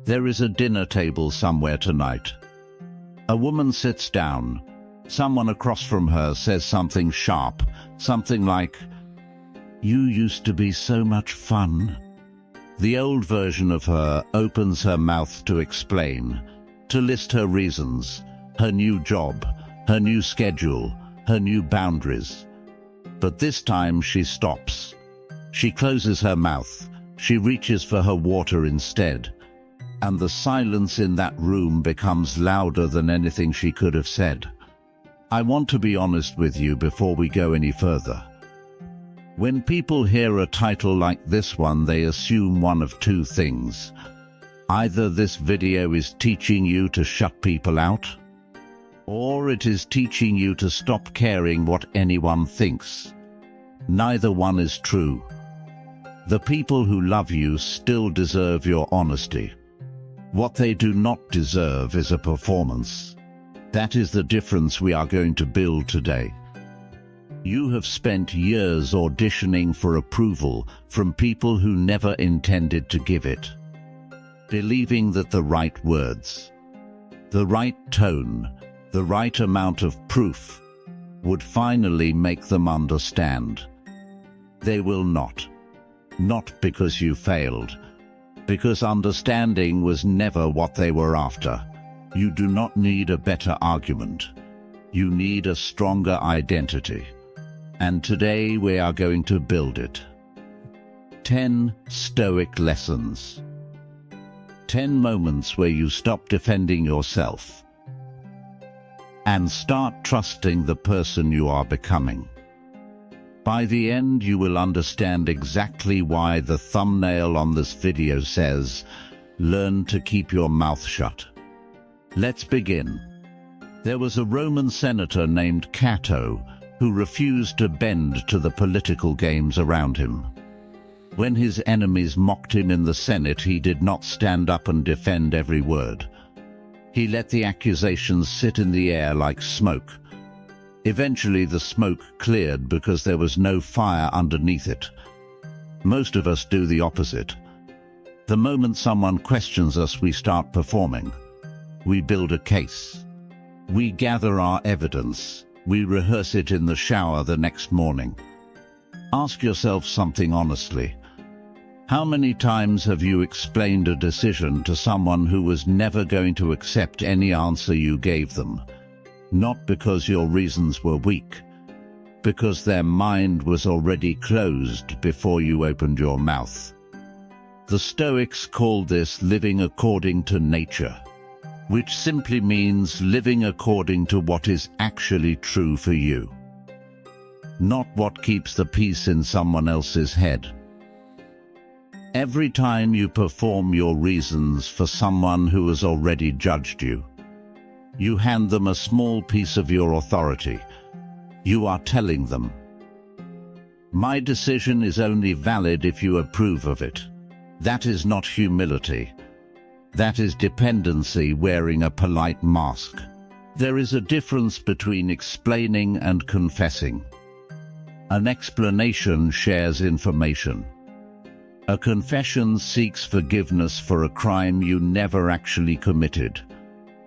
There is a dinner table somewhere tonight. A woman sits down. Someone across from her says something sharp, something like, "You used to be so much fun." The old version of her opens her mouth to explain, to list her reasons, her new job, her new schedule, her new boundaries. But this time she stops. She closes her mouth. She reaches for her water instead. And the silence in that room becomes louder than anything she could have said. I want to be honest with you before we go any further. When people hear a title like this one, they assume one of two things. Either this video is teaching you to shut people out, or it is teaching you to stop caring what anyone thinks. Neither one is true. The people who love you still deserve your honesty. What they do not deserve is a performance. That is the difference we are going to build today. You have spent years auditioning for approval from people who never intended to give it, believing that the right words, the right tone, the right amount of proof would finally make them understand. They will not. Not because you failed, because understanding was never what they were after. You do not need a better argument. You need a stronger identity. And today we are going to build it. 10 Stoic lessons. 10 moments where you stop defending yourself and start trusting the person you are becoming. By the end, you will understand exactly why the thumbnail on this video says, "Learn to keep your mouth shut." Let's begin. There was a Roman senator named Cato who refused to bend to the political games around him. When his enemies mocked him in the Senate, he did not stand up and defend every word. He let the accusations sit in the air like smoke. Eventually the smoke cleared because there was no fire underneath it. Most of us do the opposite. The moment someone questions us, we start performing. We build a case. We gather our evidence. We rehearse it in the shower the next morning. Ask yourself something honestly. How many times have you explained a decision to someone who was never going to accept any answer you gave them? Not because your reasons were weak, because their mind was already closed before you opened your mouth. The Stoics called this living according to nature, which simply means living according to what is actually true for you, not what keeps the peace in someone else's head. Every time you perform your reasons for someone who has already judged you, you hand them a small piece of your authority. You are telling them, "My decision is only valid if you approve of it." That is not humility. That is dependency wearing a polite mask. There is a difference between explaining and confessing. An explanation shares information. A confession seeks forgiveness for a crime you never actually committed.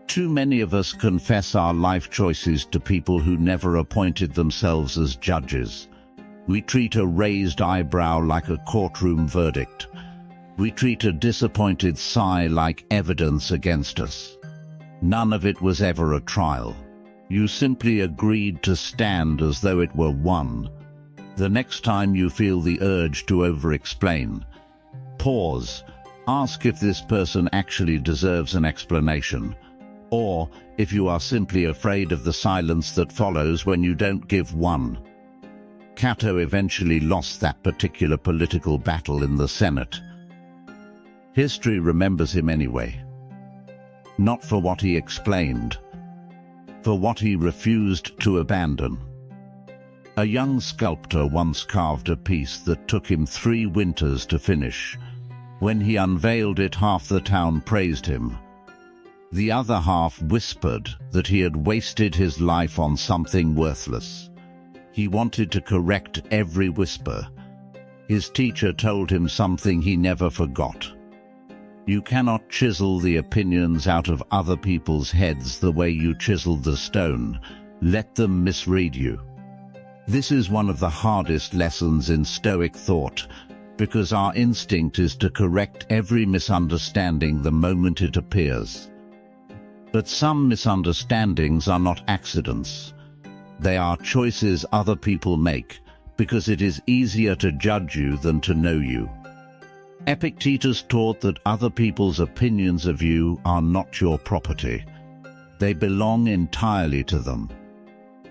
Too many of us confess our life choices to people who never appointed themselves as judges. We treat a raised eyebrow like a courtroom verdict. We treat a disappointed sigh like evidence against us. None of it was ever a trial. You simply agreed to stand as though it were one. The next time you feel the urge to over-explain, pause. Ask if this person actually deserves an explanation, or if you are simply afraid of the silence that follows when you don't give one. Cato eventually lost that particular political battle in the Senate. History remembers him anyway. Not for what he explained, for what he refused to abandon. A young sculptor once carved a piece that took him 3 winters to finish. When he unveiled it, half the town praised him. The other half whispered that he had wasted his life on something worthless. He wanted to correct every whisper. His teacher told him something he never forgot. You cannot chisel the opinions out of other people's heads the way you chiseled the stone. Let them misread you. This is one of the hardest lessons in Stoic thought, because our instinct is to correct every misunderstanding the moment it appears. But some misunderstandings are not accidents. They are choices other people make, because it is easier to judge you than to know you. Epictetus taught that other people's opinions of you are not your property. They belong entirely to them.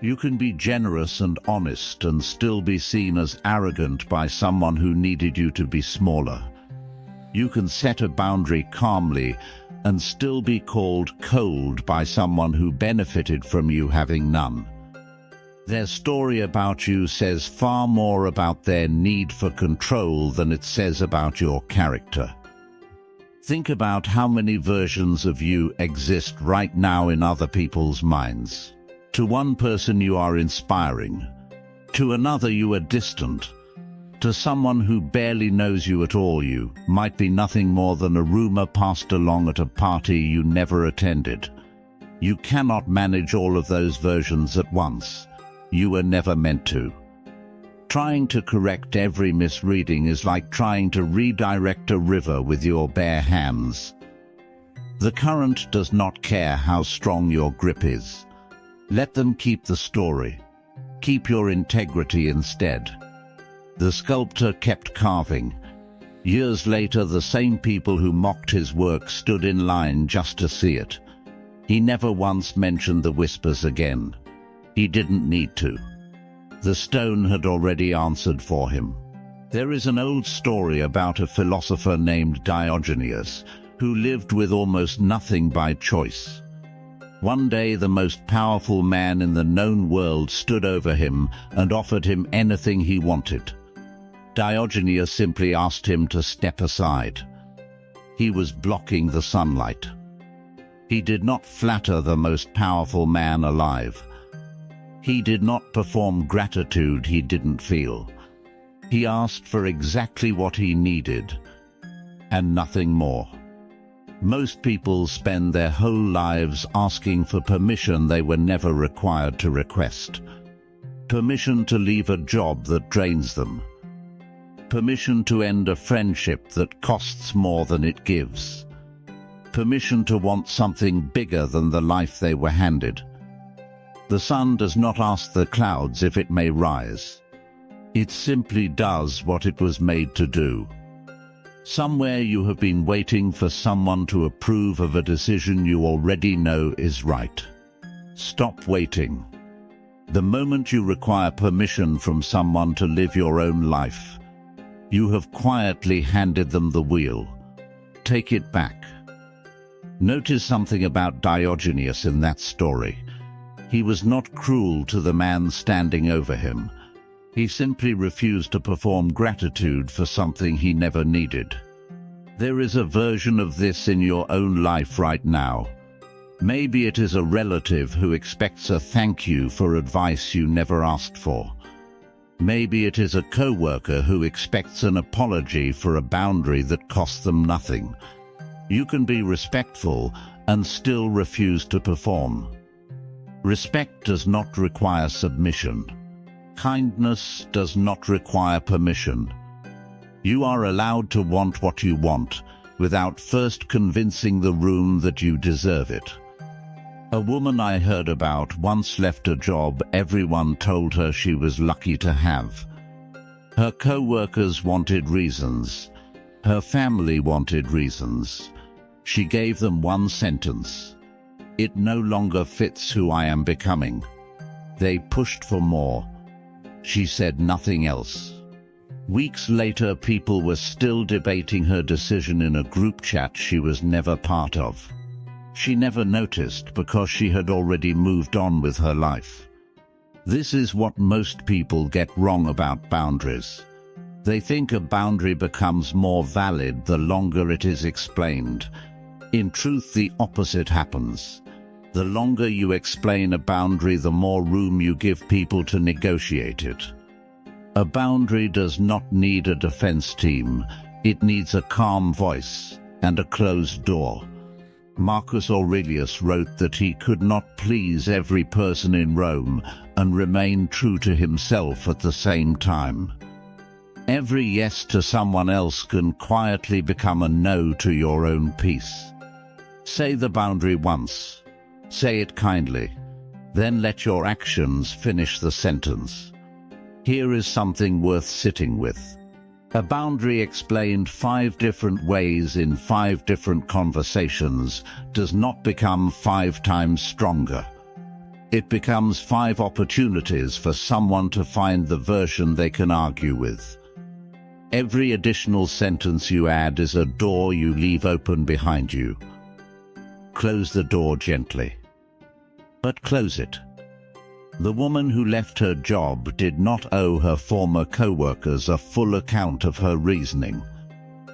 You can be generous and honest and still be seen as arrogant by someone who needed you to be smaller. You can set a boundary calmly and still be called cold by someone who benefited from you having none. Their story about you says far more about their need for control than it says about your character. Think about how many versions of you exist right now in other people's minds. To one person you are inspiring. To another you are distant. To someone who barely knows you at all, you might be nothing more than a rumor passed along at a party you never attended. You cannot manage all of those versions at once. You were never meant to. Trying to correct every misreading is like trying to redirect a river with your bare hands. The current does not care how strong your grip is. Let them keep the story. Keep your integrity instead. The sculptor kept carving. Years later, the same people who mocked his work stood in line just to see it. He never once mentioned the whispers again. He didn't need to. The stone had already answered for him. There is an old story about a philosopher named Diogenes, who lived with almost nothing by choice. One day the most powerful man in the known world stood over him and offered him anything he wanted. Diogenes simply asked him to step aside. He was blocking the sunlight. He did not flatter the most powerful man alive. He did not perform gratitude he didn't feel. He asked for exactly what he needed, and nothing more. Most people spend their whole lives asking for permission they were never required to request. Permission to leave a job that drains them. Permission to end a friendship that costs more than it gives. Permission to want something bigger than the life they were handed. The sun does not ask the clouds if it may rise. It simply does what it was made to do. Somewhere you have been waiting for someone to approve of a decision you already know is right. Stop waiting. The moment you require permission from someone to live your own life, you have quietly handed them the wheel. Take it back. Notice something about Diogenes in that story. He was not cruel to the man standing over him. He simply refused to perform gratitude for something he never needed. There is a version of this in your own life right now. Maybe it is a relative who expects a thank you for advice you never asked for. Maybe it is a co-worker who expects an apology for a boundary that cost them nothing. You can be respectful and still refuse to perform. Respect does not require submission. Kindness does not require permission. You are allowed to want what you want without first convincing the room that you deserve it. A woman I heard about once left a job everyone told her she was lucky to have. Her co-workers wanted reasons. Her family wanted reasons. She gave them one sentence: "It no longer fits who I am becoming." They pushed for more. She said nothing else. Weeks later, people were still debating her decision in a group chat she was never part of. She never noticed because she had already moved on with her life. This is what most people get wrong about boundaries. They think a boundary becomes more valid the longer it is explained. In truth, the opposite happens. The longer you explain a boundary, the more room you give people to negotiate it. A boundary does not need a defense team. It needs a calm voice, and a closed door. Marcus Aurelius wrote that he could not please every person in Rome and remain true to himself at the same time. Every yes to someone else can quietly become a no to your own peace. Say the boundary once. Say it kindly. Then let your actions finish the sentence. Here is something worth sitting with. A boundary explained 5 different ways in 5 different conversations does not become 5 times stronger. It becomes 5 opportunities for someone to find the version they can argue with. Every additional sentence you add is a door you leave open behind you. Close the door gently. But close it. The woman who left her job did not owe her former co-workers a full account of her reasoning.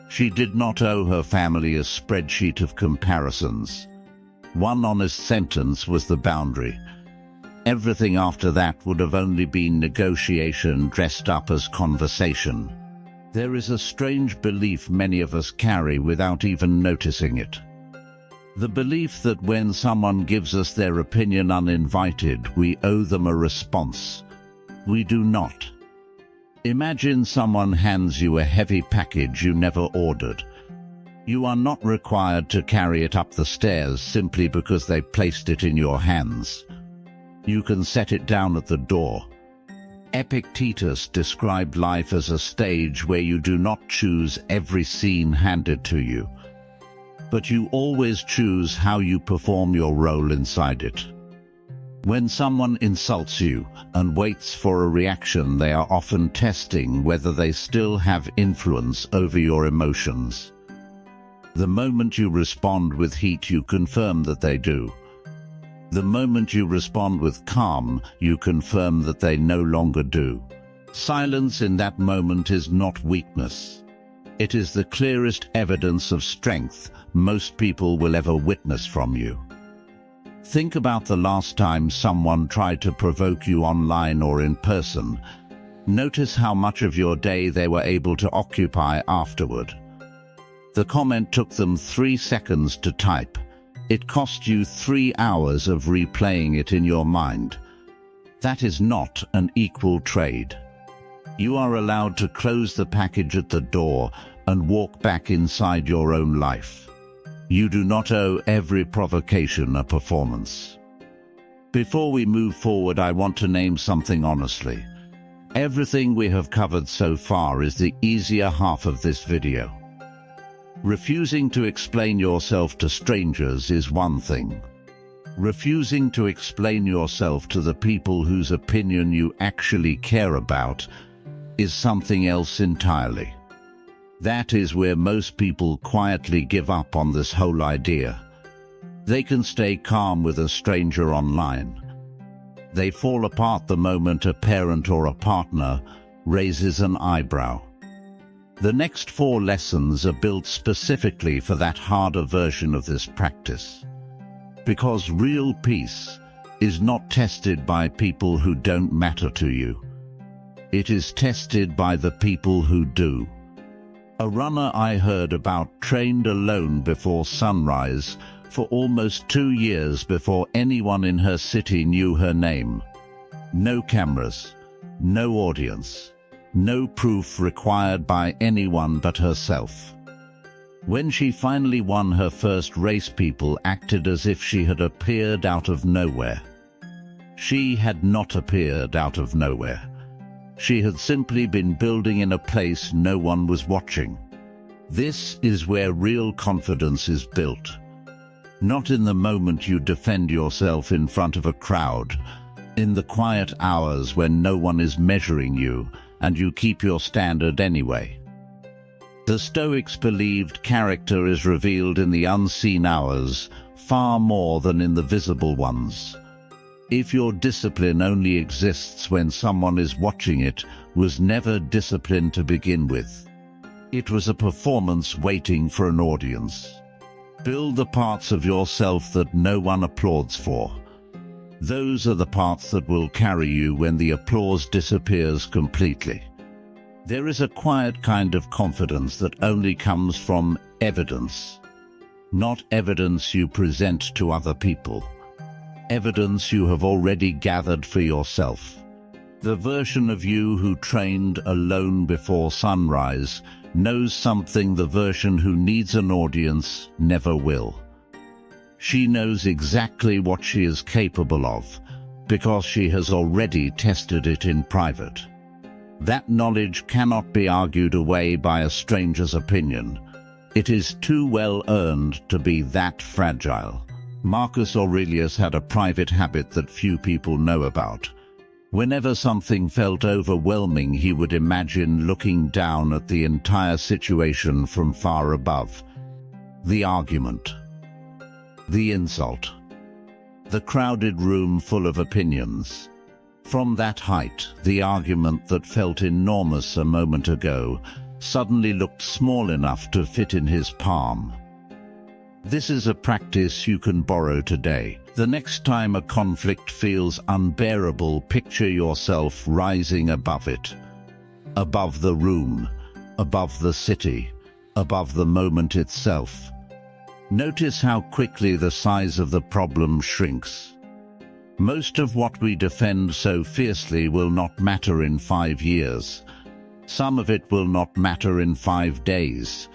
She did not owe her family a spreadsheet of comparisons. One honest sentence was the boundary. Everything after that would have only been negotiation dressed up as conversation. There is a strange belief many of us carry without even noticing it. The belief that when someone gives us their opinion uninvited, we owe them a response. We do not. Imagine someone hands you a heavy package you never ordered. You are not required to carry it up the stairs simply because they placed it in your hands. You can set it down at the door. Epictetus described life as a stage where you do not choose every scene handed to you, but you always choose how you perform your role inside it. When someone insults you and waits for a reaction, they are often testing whether they still have influence over your emotions. The moment you respond with heat, you confirm that they do. The moment you respond with calm, you confirm that they no longer do. Silence in that moment is not weakness. It is the clearest evidence of strength most people will ever witness from you. Think about the last time someone tried to provoke you online or in person. Notice how much of your day they were able to occupy afterward. The comment took them 3 seconds to type. It cost you 3 hours of replaying it in your mind. That is not an equal trade. You are allowed to close the package at the door and walk back inside your own life. You do not owe every provocation a performance. Before we move forward, I want to name something honestly. Everything we have covered so far is the easier half of this video. Refusing to explain yourself to strangers is one thing. Refusing to explain yourself to the people whose opinion you actually care about is something else entirely. That is where most people quietly give up on this whole idea. They can stay calm with a stranger online. They fall apart the moment a parent or a partner raises an eyebrow. The next 4 lessons are built specifically for that harder version of this practice. Because real peace is not tested by people who don't matter to you. It is tested by the people who do. A runner I heard about trained alone before sunrise for almost 2 years before anyone in her city knew her name. No cameras, no audience. No proof required by anyone but herself. When she finally won her first race, people acted as if she had appeared out of nowhere. She had not appeared out of nowhere. She had simply been building in a place no one was watching. This is where real confidence is built. Not in the moment you defend yourself in front of a crowd, in the quiet hours when no one is measuring you, and you keep your standard anyway. The Stoics believed character is revealed in the unseen hours far more than in the visible ones. If your discipline only exists when someone is watching, it was never discipline to begin with. It was a performance waiting for an audience. Build the parts of yourself that no one applauds for. Those are the parts that will carry you when the applause disappears completely. There is a quiet kind of confidence that only comes from Evidence. Not evidence you present to other people. Evidence you have already gathered for yourself. The version of you who trained alone before sunrise knows something the version who needs an audience never will. She knows exactly what she is capable of, because she has already tested it in private. That knowledge cannot be argued away by a stranger's opinion. It is too well earned to be that fragile. Marcus Aurelius had a private habit that few people know about. Whenever something felt overwhelming, he would imagine looking down at the entire situation from far above. The argument. The insult. The crowded room full of opinions. From that height, the argument that felt enormous a moment ago suddenly looked small enough to fit in his palm. This is a practice you can borrow today. The next time a conflict feels unbearable, picture yourself rising above it. Above the room, above the city, above the moment itself. Notice how quickly the size of the problem shrinks. Most of what we defend so fiercely will not matter in 5 years. Some of it will not matter in 5 days.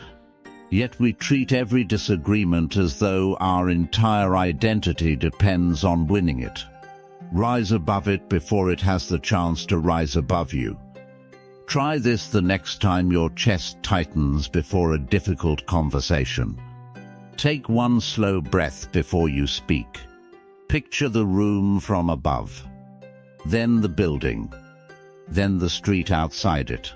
Yet we treat every disagreement as though our entire identity depends on winning it. Rise above it before it has the chance to rise above you. Try this the next time your chest tightens before a difficult conversation. Take one slow breath before you speak. Picture the room from above, then the building, then the street outside it.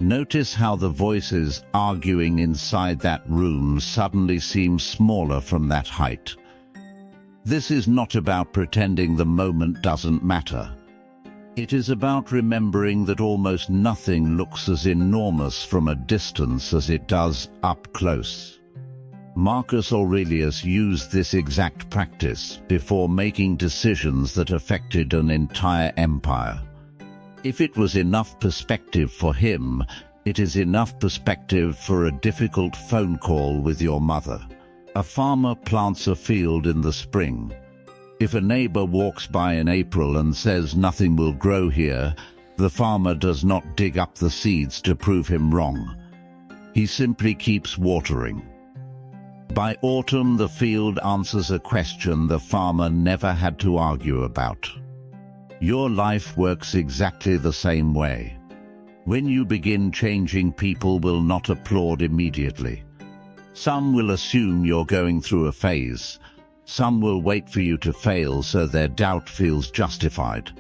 Notice how the voices arguing inside that room suddenly seem smaller from that height. This is not about pretending the moment doesn't matter. It is about remembering that almost nothing looks as enormous from a distance as it does up close. Marcus Aurelius used this exact practice before making decisions that affected an entire empire. If it was enough perspective for him, it is enough perspective for a difficult phone call with your mother. A farmer plants a field in the spring. If a neighbor walks by in April and says nothing will grow here, the farmer does not dig up the seeds to prove him wrong. He simply keeps watering. By autumn, the field answers a question the farmer never had to argue about. Your life works exactly the same way. When you begin changing, people will not applaud immediately. Some will assume you're going through a phase. Some will wait for you to fail so their doubt feels justified.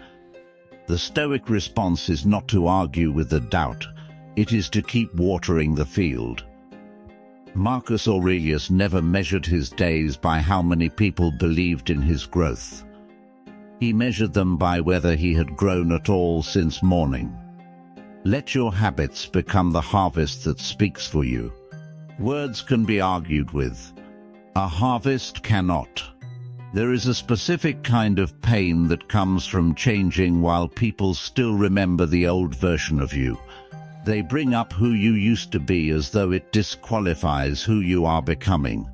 The Stoic response is not to argue with the doubt. It is to keep watering the field. Marcus Aurelius never measured his days by how many people believed in his growth. He measured them by whether he had grown at all since morning. Let your habits become the harvest that speaks for you. Words can be argued with. A harvest cannot. There is a specific kind of pain that comes from changing while people still remember the old version of you. They bring up who you used to be as though it disqualifies who you are becoming.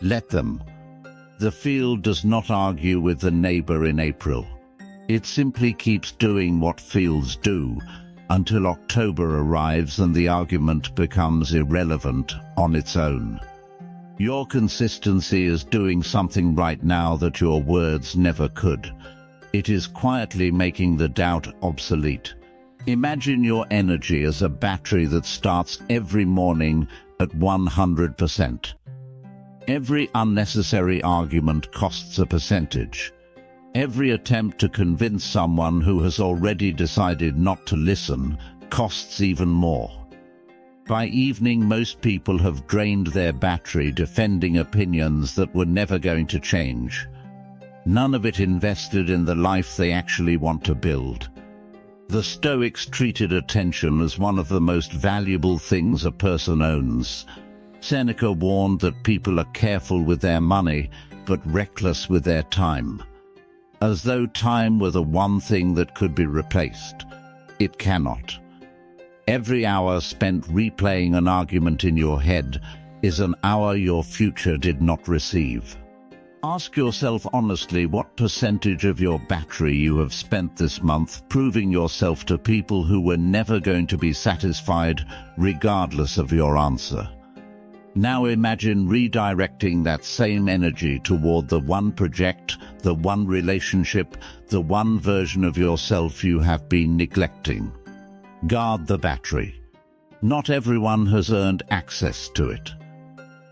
Let them. The field does not argue with the neighbor in April. It simply keeps doing what fields do until October arrives and the argument becomes irrelevant on its own. Your consistency is doing something right now that your words never could. It is quietly making the doubt obsolete. Imagine your energy as a battery that starts every morning at 100%. Every unnecessary argument costs a percentage. Every attempt to convince someone who has already decided not to listen costs even more. By evening, most people have drained their battery defending opinions that were never going to change. None of it invested in the life they actually want to build. The Stoics treated attention as one of the most valuable things a person owns. Seneca warned that people are careful with their money, but reckless with their time. As though time were the one thing that could be replaced. It cannot. Every hour spent replaying an argument in your head is an hour your future did not receive. Ask yourself honestly what percentage of your battery you have spent this month proving yourself to people who were never going to be satisfied regardless of your answer. Now imagine redirecting that same energy toward the one project, the one relationship, the one version of yourself you have been neglecting. Guard the battery. Not everyone has earned access to it.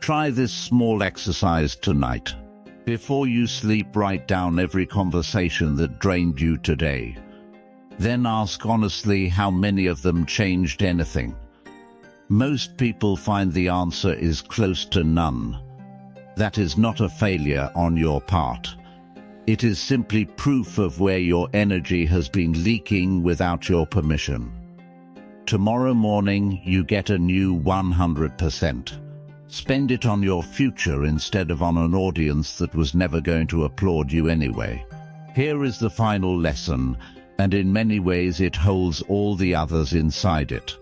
Try this small exercise tonight. Before you sleep, write down every conversation that drained you today. Then ask honestly how many of them changed anything. Most people find the answer is close to none. That is not a failure on your part. It is simply proof of where your energy has been leaking without your permission. Tomorrow morning, you get a new 100%. Spend it on your future instead of on an audience that was never going to applaud you anyway. Here is the final lesson, and in many ways it holds all the others inside it.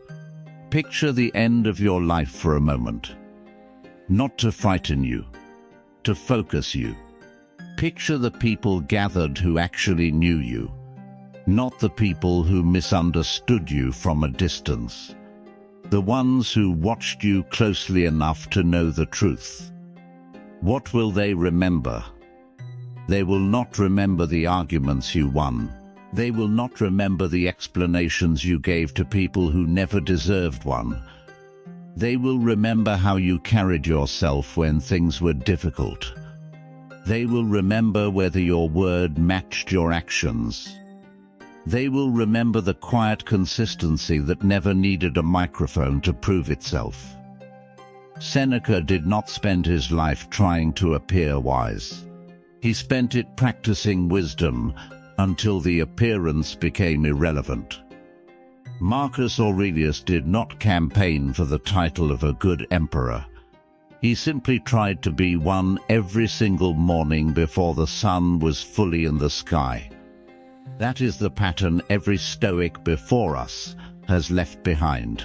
Picture the end of your life for a moment. Not to frighten you, to focus you. Picture the people gathered who actually knew you, not the people who misunderstood you from a distance. The ones who watched you closely enough to know the truth. What will they remember? They will not remember the arguments you won. They will not remember the explanations you gave to people who never deserved one. They will remember how you carried yourself when things were difficult. They will remember whether your word matched your actions. They will remember the quiet consistency that never needed a microphone to prove itself. Seneca did not spend his life trying to appear wise. He spent it practicing wisdom until the appearance became irrelevant. Marcus Aurelius did not campaign for the title of a good emperor. He simply tried to be one every single morning before the sun was fully in the sky. That is the pattern every Stoic before us has left behind.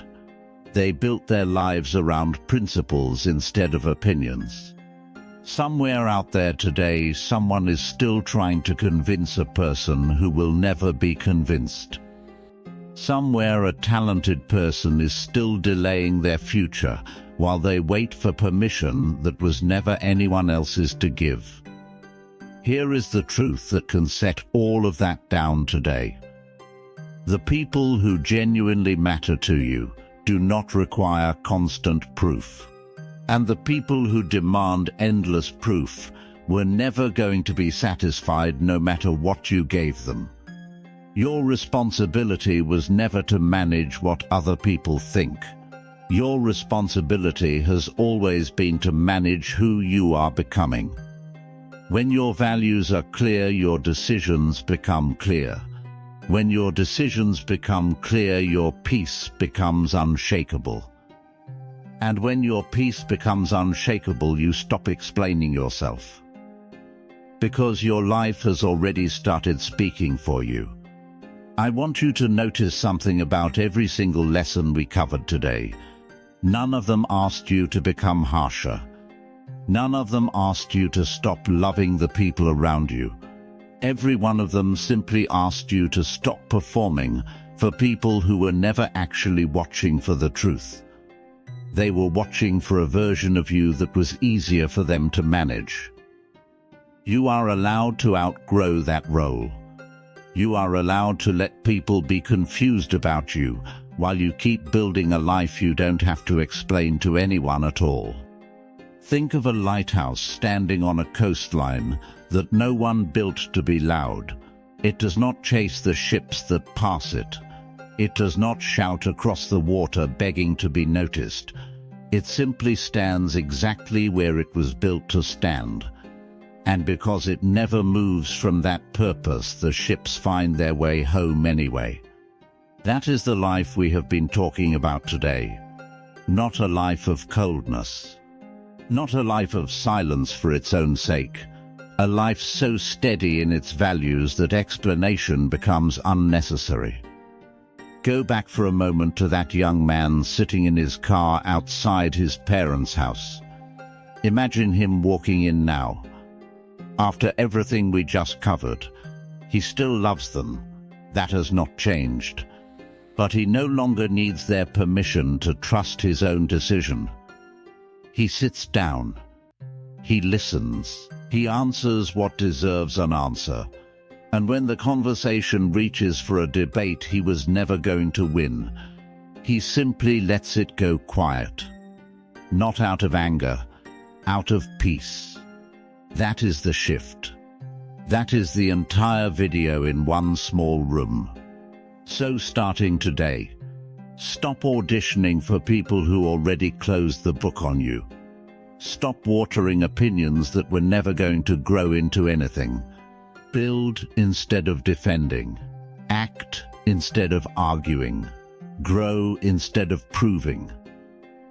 They built their lives around principles instead of opinions. Somewhere out there today, someone is still trying to convince a person who will never be convinced. Somewhere a talented person is still delaying their future while they wait for permission that was never anyone else's to give. Here is the truth that can set all of that down today. The people who genuinely matter to you do not require constant proof. And the people who demand endless proof were never going to be satisfied no matter what you gave them. Your responsibility was never to manage what other people think. Your responsibility has always been to manage who you are becoming. When your values are clear, your decisions become clear. When your decisions become clear, your peace becomes unshakable. And when your peace becomes unshakable, you stop explaining yourself. Because your life has already started speaking for you. I want you to notice something about every single lesson we covered today. None of them asked you to become harsher. None of them asked you to stop loving the people around you. Every one of them simply asked you to stop performing for people who were never actually watching for the truth. They were watching for a version of you that was easier for them to manage. You are allowed to outgrow that role. You are allowed to let people be confused about you while you keep building a life you don't have to explain to anyone at all. Think of a lighthouse standing on a coastline that no one built to be loud. It does not chase the ships that pass it. It does not shout across the water begging to be noticed. It simply stands exactly where it was built to stand. And because it never moves from that purpose, the ships find their way home anyway. That is the life we have been talking about today. Not a life of coldness. Not a life of silence for its own sake. A life so steady in its values that explanation becomes unnecessary. Go back for a moment to that young man sitting in his car outside his parents' house. Imagine him walking in now. After everything we just covered, he still loves them. That has not changed. But he no longer needs their permission to trust his own decision. He sits down. He listens. He answers what deserves an answer. And when the conversation reaches for a debate he was never going to win, he simply lets it go quiet. Not out of anger, out of peace. That is the shift. That is the entire video in one small room. So starting today, stop auditioning for people who already closed the book on you. Stop watering opinions that were never going to grow into anything. Build instead of defending. Act instead of arguing. Grow instead of proving.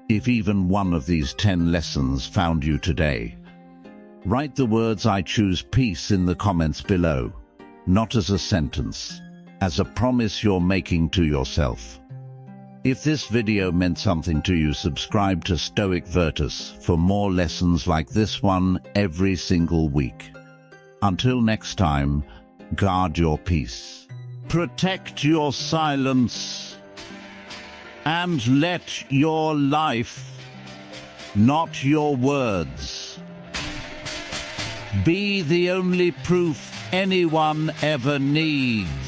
If even one of these 10 lessons found you today, write the words "I choose peace" in the comments below, not as a sentence, as a promise you're making to yourself. If this video meant something to you, subscribe to Stoic Virtus for more lessons like this one every single week. Until next time, guard your peace. Protect your silence. And let your life, not your words, be the only proof anyone ever needs.